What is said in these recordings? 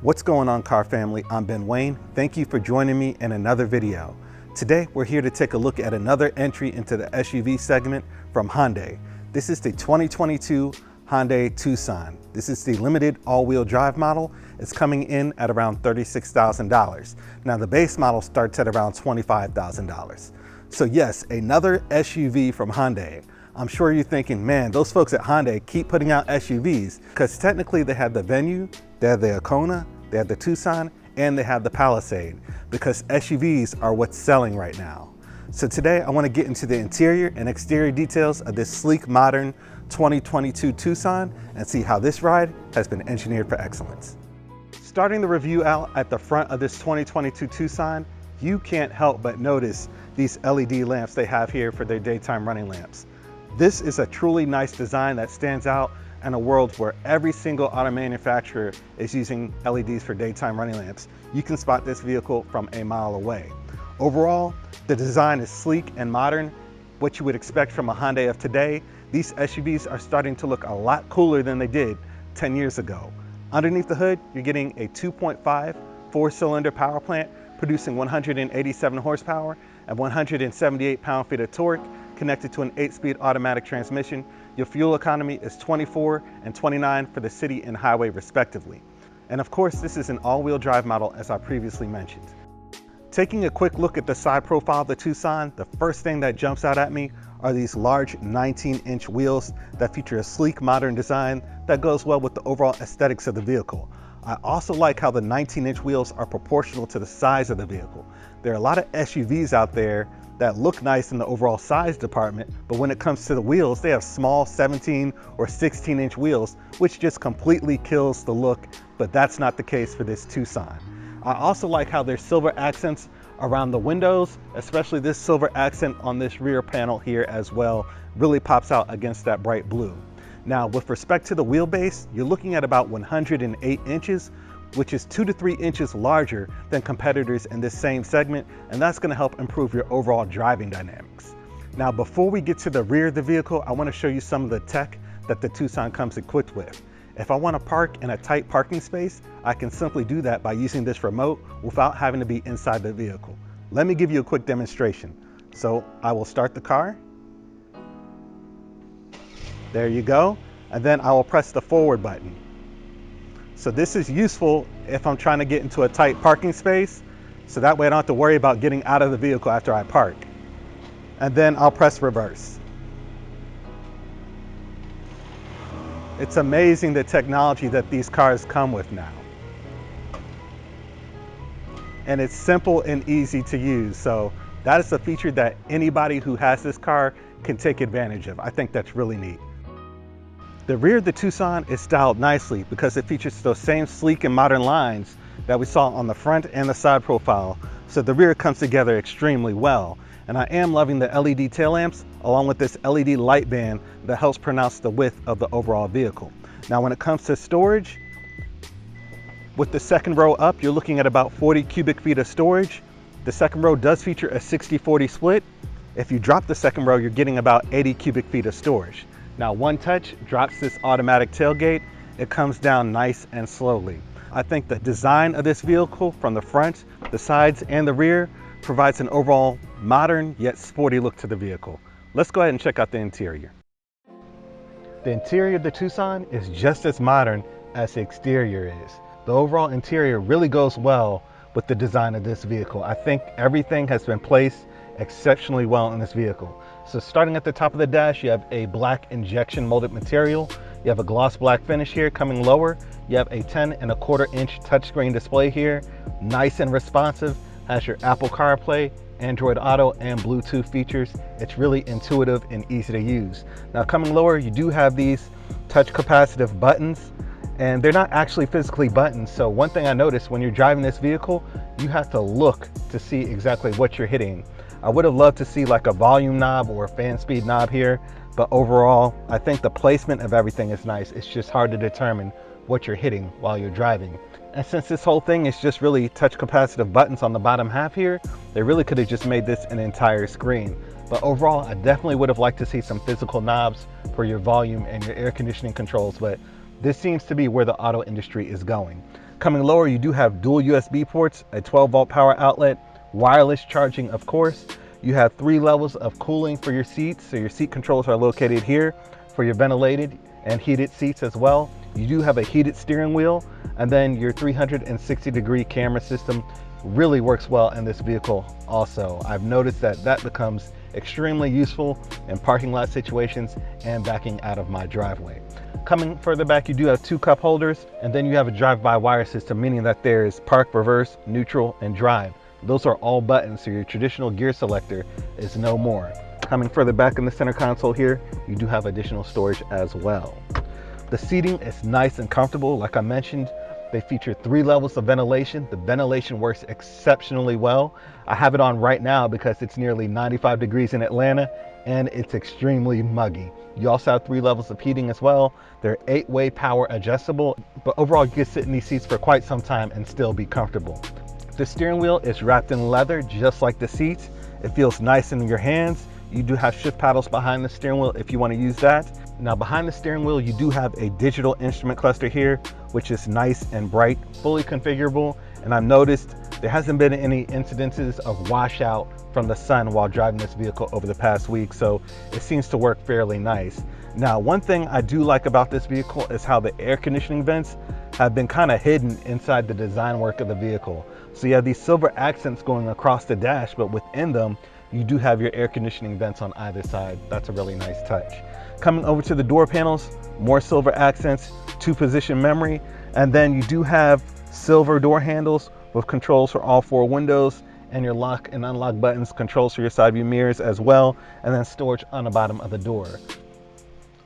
What's going on, car family? I'm Ben Wayne. Thank you for joining me in another video. Today, we're here to take a look at another entry into the SUV segment from Hyundai. This is the 2022 Hyundai Tucson. This is the limited all-wheel drive model. It's coming in at around $36,000. Now, the base model starts at around $25,000. So yes, another SUV from Hyundai. I'm sure you're thinking, man, those folks at Hyundai keep putting out SUVs, because technically they have the Venue, they have the Kona, they have the Tucson, and they have the Palisade, because SUVs are what's selling right now. So today I want to get into the interior and exterior details of this sleek, modern 2022 Tucson and see how this ride has been engineered for excellence. Starting the review out at the front of this 2022 Tucson, you can't help but notice these LED lamps they have here for their daytime running lamps. This is a truly nice design that stands out in a world where every single auto manufacturer is using LEDs for daytime running lamps. You can spot this vehicle from a mile away. Overall, the design is sleek and modern, what you would expect from a Hyundai of today. These SUVs are starting to look a lot cooler than they did 10 years ago. Underneath the hood, you're getting a 2.5 four-cylinder power plant producing 187 horsepower and 178 pound-feet of torque, connected to an 8-speed automatic transmission. Your fuel economy is 24 and 29 for the city and highway respectively. And of course, this is an all-wheel drive model, as I previously mentioned. Taking a quick look at the side profile of the Tucson, the first thing that jumps out at me are these large 19-inch wheels that feature a sleek, modern design that goes well with the overall aesthetics of the vehicle. I also like how the 19-inch wheels are proportional to the size of the vehicle. There are a lot of SUVs out there that look nice in the overall size department, but when it comes to the wheels, they have small 17 or 16-inch wheels, which just completely kills the look, but that's not the case for this Tucson. I also like how there's silver accents around the windows, especially this silver accent on this rear panel here as well, really pops out against that bright blue. Now, with respect to the wheelbase, you're looking at about 108 inches, which is 2 to 3 inches larger than competitors in this same segment, and that's going to help improve your overall driving dynamics. Now, before we get to the rear of the vehicle, I want to show you some of the tech that the Tucson comes equipped with. If I want to park in a tight parking space, I can simply do that by using this remote without having to be inside the vehicle. Let me give you a quick demonstration. So I will start the car. There you go. And then I will press the forward button. So this is useful if I'm trying to get into a tight parking space, so that way I don't have to worry about getting out of the vehicle after I park. And then I'll press reverse. It's amazing the technology that these cars come with now. And it's simple and easy to use. So that is a feature that anybody who has this car can take advantage of. I think that's really neat. The rear of the Tucson is styled nicely because it features those same sleek and modern lines that we saw on the front and the side profile. So the rear comes together extremely well. And I am loving the LED tail lamps along with this LED light band that helps pronounce the width of the overall vehicle. Now, when it comes to storage, with the second row up, you're looking at about 40 cubic feet of storage. The second row does feature a 60-40 split. If you drop the second row, you're getting about 80 cubic feet of storage. Now, one touch drops this automatic tailgate. It comes down nice and slowly. I think the design of this vehicle from the front, the sides, and the rear provides an overall modern yet sporty look to the vehicle. Let's go ahead and check out the interior. The interior of the Tucson is just as modern as the exterior is. The overall interior really goes well with the design of this vehicle. I think everything has been placed exceptionally well in this vehicle. So starting at the top of the dash, you have a black injection molded material. You have a gloss black finish here. Coming lower, you have a 10.25 inch touchscreen display here. Nice and responsive. Has your Apple CarPlay, Android Auto, and Bluetooth features. It's really intuitive and easy to use. Now, coming lower, you do have these touch capacitive buttons, and they're not actually physically buttons. So one thing I noticed when you're driving this vehicle, you have to look to see exactly what you're hitting. I would have loved to see like a volume knob or a fan speed knob here, but overall, I think the placement of everything is nice. It's just hard to determine what you're hitting while you're driving. And since this whole thing is just really touch capacitive buttons on the bottom half here, they really could have just made this an entire screen. But overall, I definitely would have liked to see some physical knobs for your volume and your air conditioning controls, but this seems to be where the auto industry is going. Coming lower, you do have dual USB ports, a 12-volt power outlet, wireless charging, of course. You have 3 levels of cooling for your seats. So your seat controls are located here for your ventilated and heated seats as well. You do have a heated steering wheel, and then your 360-degree camera system really works well in this vehicle also. I've noticed that that becomes extremely useful in parking lot situations and backing out of my driveway. Coming further back, you do have 2 cup holders, and then you have a drive-by-wire system, meaning that there is park, reverse, neutral, and drive. Those are all buttons, so your traditional gear selector is no more. Coming further back in the center console here, you do have additional storage as well. The seating is nice and comfortable. Like I mentioned, they feature 3 levels of ventilation. The ventilation works exceptionally well. I have it on right now because it's nearly 95 degrees in Atlanta and it's extremely muggy. You also have 3 levels of heating as well. They're 8-way power adjustable, but overall you can sit in these seats for quite some time and still be comfortable. The steering wheel is wrapped in leather just like the seats. It feels nice in your hands. You do have shift paddles behind the steering wheel if you want to use that. Now behind the steering wheel, you do have a digital instrument cluster here, which is nice and bright, fully configurable. And I've noticed there hasn't been any incidences of washout from the sun while driving this vehicle over the past week. So it seems to work fairly nice. Now, one thing I do like about this vehicle is how the air conditioning vents have been kind of hidden inside the design work of the vehicle. So you have these silver accents going across the dash, but within them, you do have your air conditioning vents on either side. That's a really nice touch. Coming over to the door panels, more silver accents, 2-position memory, and then you do have silver door handles with controls for all 4 windows, and your lock and unlock buttons, controls for your side view mirrors as well, and then storage on the bottom of the door.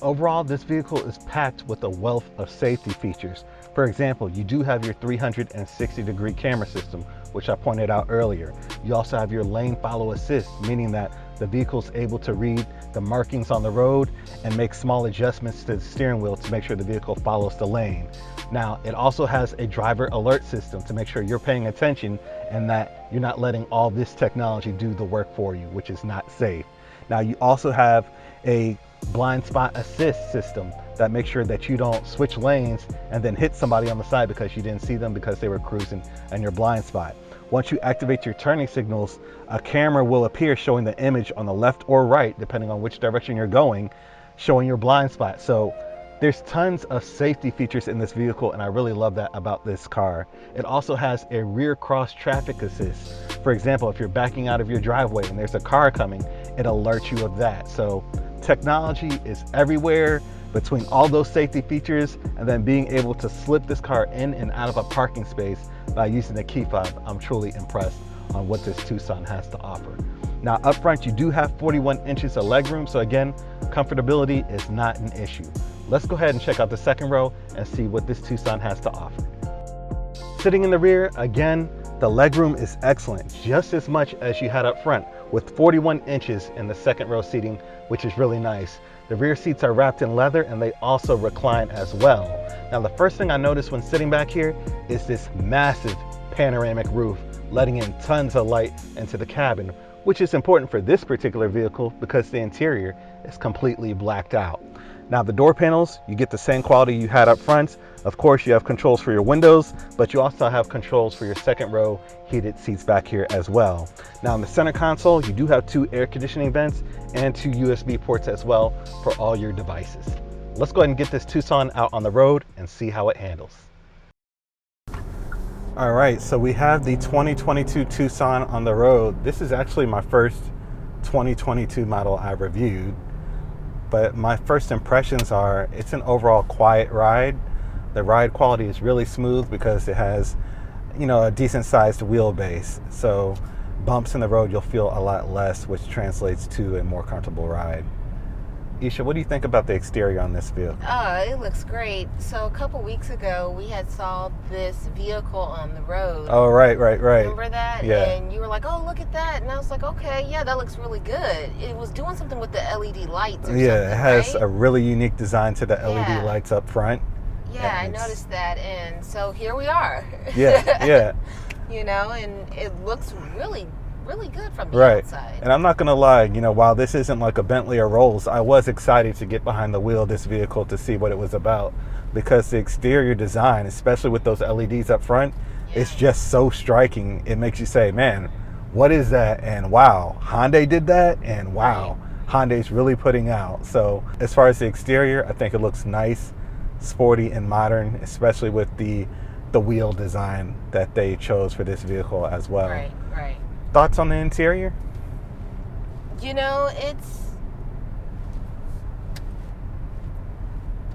Overall, this vehicle is packed with a wealth of safety features. For example, you do have your 360-degree camera system, which I pointed out earlier. You also have your lane follow assist, meaning that the vehicle is able to read the markings on the road and make small adjustments to the steering wheel to make sure the vehicle follows the lane. Now, it also has a driver alert system to make sure you're paying attention and that you're not letting all this technology do the work for you, which is not safe. Now, you also have a blind spot assist system that makes sure that you don't switch lanes and then hit somebody on the side because you didn't see them because they were cruising in your blind spot. Once you activate your turning signals, a camera will appear showing the image on the left or right, depending on which direction you're going, showing your blind spot. So there's tons of safety features in this vehicle, and I really love that about this car. It also has a rear cross traffic assist. For example, if you're backing out of your driveway and there's a car coming, it alerts you of that. So technology is everywhere. Between all those safety features and then being able to slip this car in and out of a parking space by using the key fob, I'm truly impressed on what this Tucson has to offer. Now up front, you do have 41 inches of legroom, so again, comfortability is not an issue. Let's go ahead and check out the second row and see what this Tucson has to offer. Sitting in the rear, again, the legroom is excellent, just as much as you had up front, with 41 inches in the second row seating, which is really nice. The rear seats are wrapped in leather and they also recline as well. Now, the first thing I noticed when sitting back here is this massive panoramic roof, letting in tons of light into the cabin, which is important for this particular vehicle because the interior is completely blacked out. Now, the door panels, you get the same quality you had up front. Of course, you have controls for your windows, but you also have controls for your second row heated seats back here as well. Now, in the center console, you do have 2 air conditioning vents and 2 USB ports as well for all your devices. Let's go ahead and get this Tucson out on the road and see how it handles. All right, so we have the 2022 Tucson on the road. This is actually my first 2022 model I reviewed. But my first impressions are it's an overall quiet ride. The ride quality is really smooth because it has, a decent sized wheelbase. So bumps in the road, you'll feel a lot less, which translates to a more comfortable ride. Isha, what do you think about the exterior on this vehicle? It looks great. So a couple weeks ago, we had saw this vehicle on the road. Oh, right. Remember that? Yeah. And you were like, oh, look at that. And I was like, okay, yeah, that looks really good. It was doing something with the LED lights or something, Yeah, it has right? a really unique design to the LED lights up front. Yeah, I noticed that. And so here we are. Yeah. And it looks really really good from the outside. And I'm not gonna lie, you know, while this isn't like a Bentley or Rolls, I was excited to get behind the wheel of this vehicle to see what it was about, because the exterior design, especially with those LEDs up front, it's just so striking. It makes you say, man, what is that? And wow, Hyundai did that, and wow, Hyundai's really putting out. So as far as the exterior, I think it looks nice, sporty, and modern, especially with the wheel design that they chose for this vehicle as well. Right. Thoughts on the interior? You know,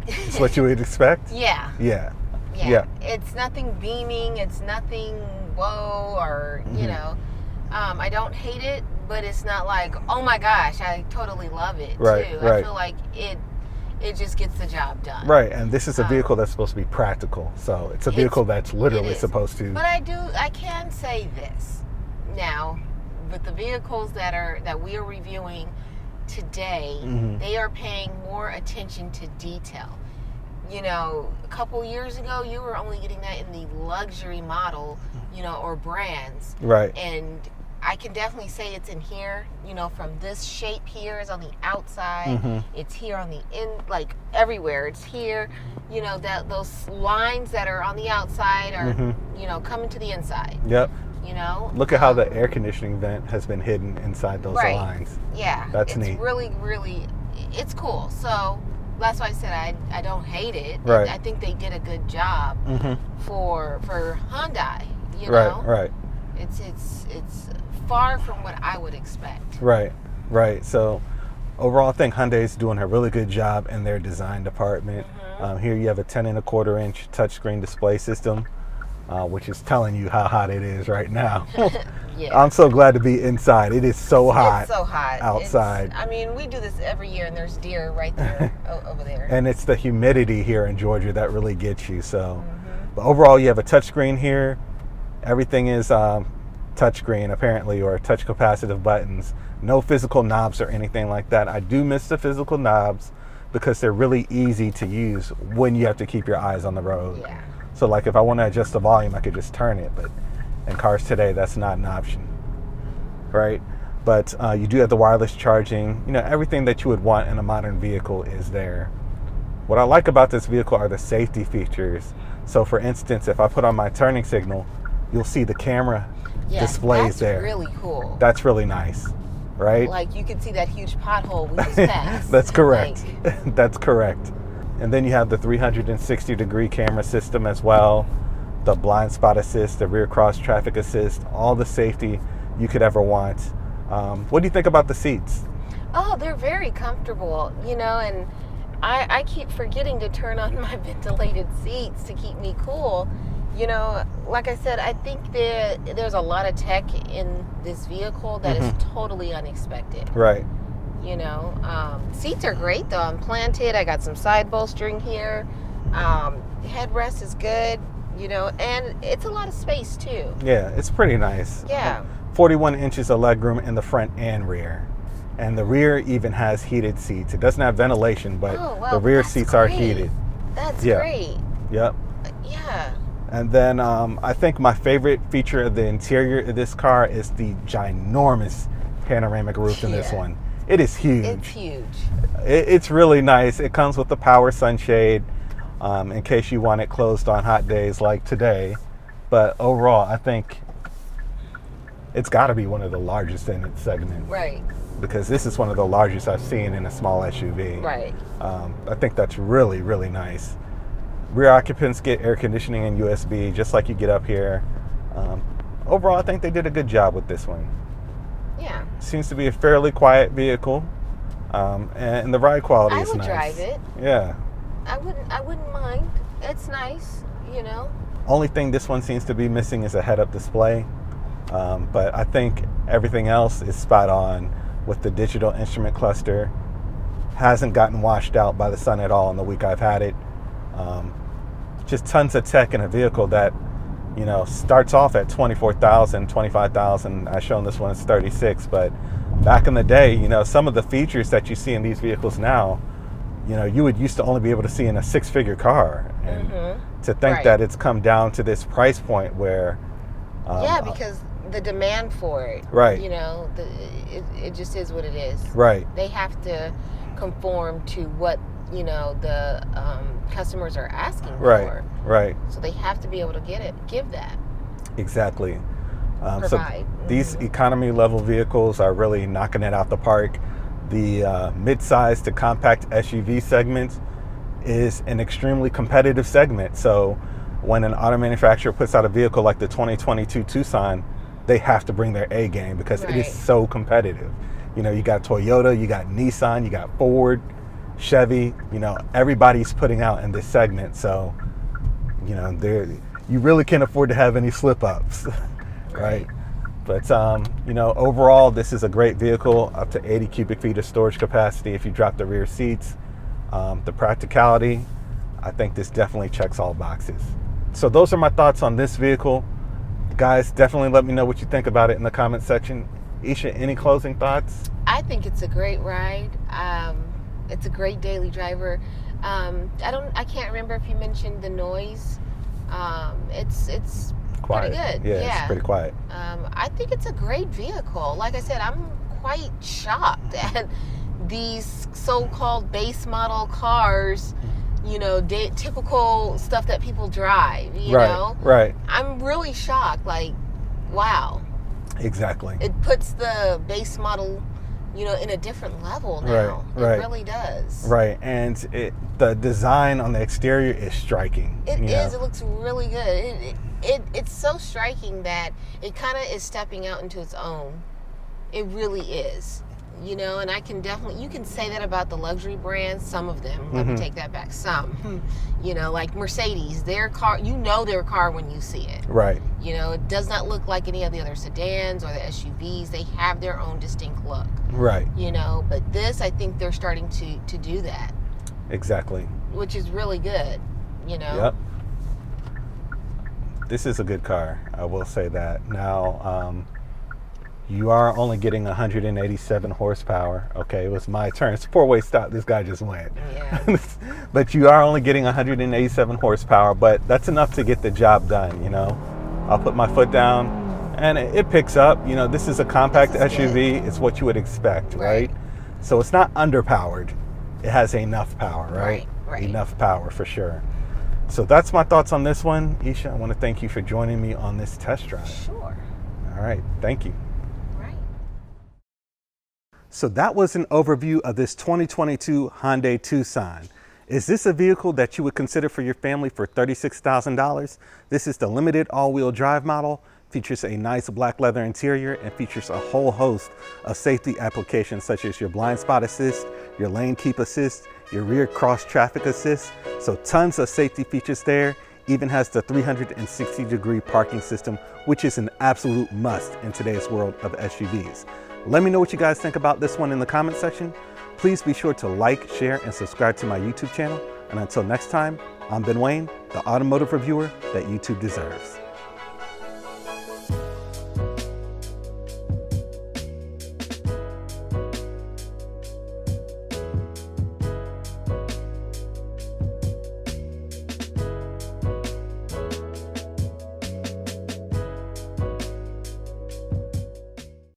It's what you would expect? Yeah. Yeah. It's nothing beaming. It's nothing whoa or, you know. I don't hate it, but it's not like, oh my gosh, I totally love it too. I feel like it just gets the job done. Right, and this is a vehicle that's supposed to be practical. So it's a vehicle that's literally supposed to. But I can say this. Now, with the vehicles that we are reviewing today, they are paying more attention to detail. You know, a couple years ago, you were only getting that in the luxury model, you know, or brands. Right. And I can definitely say it's in here, you know, from this shape here is on the outside. It's here on the like everywhere. It's here, you know, that those lines that are on the outside are, you know, coming to the inside. Yep. You know? Look at how the air conditioning vent has been hidden inside those lines. Yeah. That's neat. It's really, it's cool. So that's why I said I don't hate it. Right. I think they did a good job for Hyundai, you know? Right. It's far from what I would expect. Right. So overall, I think Hyundai's doing a really good job in their design department. Here you have a 10.25-inch touchscreen display system, which is telling you how hot it is right now. I'm so glad to be inside. It is so hot. It's so hot outside. I mean, we do this every year, and there's deer right there over there. And it's the humidity here in Georgia that really gets you. So, but overall, you have a touchscreen here. Everything is touchscreen apparently, or touch capacitive buttons. No physical knobs or anything like that. I do miss the physical knobs because they're really easy to use when you have to keep your eyes on the road. Yeah. So like if I want to adjust the volume, I could just turn it, but in cars today, that's not an option, right? But you do have the wireless charging. You know, everything that you would want in a modern vehicle is there. What I like about this vehicle are the safety features. So for instance, if I put on my turning signal, you'll see the camera displays there. That's really cool. That's really nice, right? Like you can see that huge pothole we just passed. That's correct. That's correct. And then you have the 360-degree camera system as well, the blind spot assist, the rear cross traffic assist, all the safety you could ever want. What do you think about the seats? Oh, they're very comfortable, you know, and I keep forgetting to turn on my ventilated seats to keep me cool. You know, like I said, I think there's a lot of tech in this vehicle that is totally unexpected. Right. You know, seats are great though. I'm planted. I got some side bolstering here. Headrest is good, you know, and it's a lot of space too. Yeah, it's pretty nice. Yeah. 41 inches of legroom in the front and rear. And the rear even has heated seats. It doesn't have ventilation, but the rear seats are heated. That's great. Yep. Yeah. And then I think my favorite feature of the interior of this car is the ginormous panoramic roof in this one. It is huge. It's huge. It's really nice. It comes with the power sunshade in case you want it closed on hot days like today. But overall, I think it's got to be one of the largest in its segment. Right. Because this is one of the largest I've seen in a small SUV. Right. I think that's really, really nice. Rear occupants get air conditioning and USB, just like you get up here. Overall, I think they did a good job with this one. Yeah. Seems to be a fairly quiet vehicle, and the ride quality is nice. I would drive it. Yeah. I wouldn't mind. It's nice, you know. Only thing this one seems to be missing is a head-up display, but I think everything else is spot on with the digital instrument cluster. Hasn't gotten washed out by the sun at all in the week I've had it. Just tons of tech in a vehicle that, you know, starts off at $24,000, $25,000. I've shown this one is $36,000, but back in the day, you know, some of the features that you see in these vehicles now, you know, you would used to only be able to see in a six-figure car. And to think that it's come down to this price point where Yeah, because the demand for it, right? You know, it just is what it is. Right. They have to conform to what, you know, the customers are asking for. Right. So they have to be able to give that. Exactly. Provide. So these economy level vehicles are really knocking it out the park. The mid-size to compact SUV segment is an extremely competitive segment. So when an auto manufacturer puts out a vehicle like the 2022 Tucson, they have to bring their A game because it is so competitive. You know, you got Toyota, you got Nissan, you got Ford, Chevy, you know, everybody's putting out in this segment. So, you know, you really can't afford to have any slip ups, right? But, you know, overall, this is a great vehicle, up to 80 cubic feet of storage capacity if you drop the rear seats. The practicality, I think this definitely checks all boxes. So those are my thoughts on this vehicle. Guys, definitely let me know what you think about it in the comment section. Isha, any closing thoughts? I think it's a great ride. It's a great daily driver. I can't remember if you mentioned the noise. It's quiet. Pretty good. Yeah, it's pretty quiet. I think it's a great vehicle. Like I said, I'm quite shocked at these so-called base model cars, you know, typical stuff that people drive, you know? Right. I'm really shocked. Like, wow. Exactly. It puts the base model, you know, in a different level now. It really does. Right. And the design on the exterior is striking. It is. It looks really good. It's so striking that it kind of is stepping out into its own. It really is. You know, and you can say that about the luxury brands, some of them. Let me take that back. Some, you know, like Mercedes, their car, you know their car when you see it. Right. You know, it does not look like any of the other sedans or the SUVs. They have their own distinct look. Right. You know, but this, I think they're starting to do that. Exactly. Which is really good, you know. Yep. This is a good car, I will say that. Now, you are only getting 187 horsepower. Okay, it was my turn. It's a four-way stop. This guy just went. Yeah. But you are only getting 187 horsepower, but that's enough to get the job done, you know. I'll put my foot down, and it picks up. You know, this is a compact SUV. It's what you would expect, right? So it's not underpowered. It has enough power, right? Enough power for sure. So that's my thoughts on this one. Isha, I want to thank you for joining me on this test drive. Sure. All right, thank you. So that was an overview of this 2022 Hyundai Tucson. Is this a vehicle that you would consider for your family for $36,000? This is the limited all-wheel drive model, features a nice black leather interior, and features a whole host of safety applications such as your blind spot assist, your lane keep assist, your rear cross traffic assist. So tons of safety features there. Even has the 360-degree parking system, which is an absolute must in today's world of SUVs. Let me know what you guys think about this one in the comment section. Please be sure to like, share, and subscribe to my YouTube channel. And until next time, I'm Ben Wayne, the automotive reviewer that YouTube deserves.